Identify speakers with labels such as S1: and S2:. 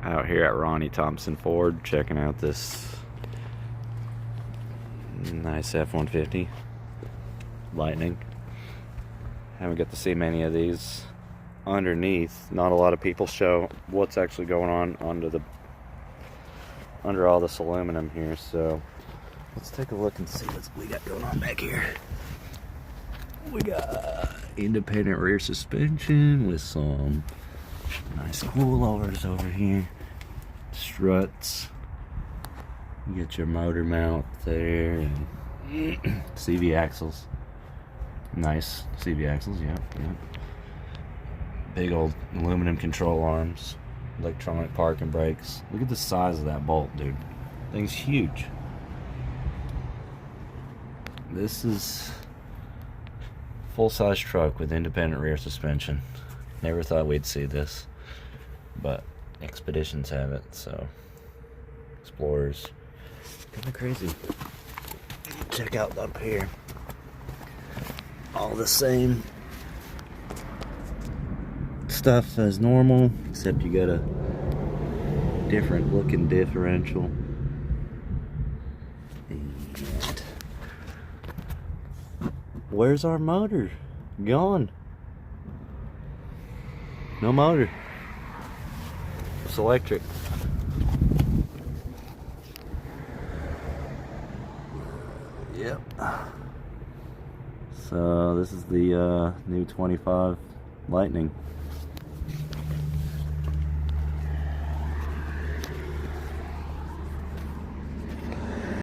S1: Out here at Ronnie Thompson Ford, checking out this nice F-150 Lightning. Haven't got to see many of these underneath. Not a lot of people show what's actually going on under all this aluminum here, so let's take a look and see what we got going on back here. We got independent rear suspension with some nice coilovers over here, struts. You get your motor mount there, and CV axles. Nice CV axles, yeah. Big old aluminum control arms, electronic parking brakes. Look at the size of that bolt, dude. Thing's huge. This is full-size truck with independent rear suspension. Never thought we'd see this, but Expeditions have it, so Explorers. Kind of crazy. Check out up here. All the same stuff as normal, except you got a different looking differential. And where's our motor? Gone. No motor. It's electric. Yep. So this is the new 25 Lightning.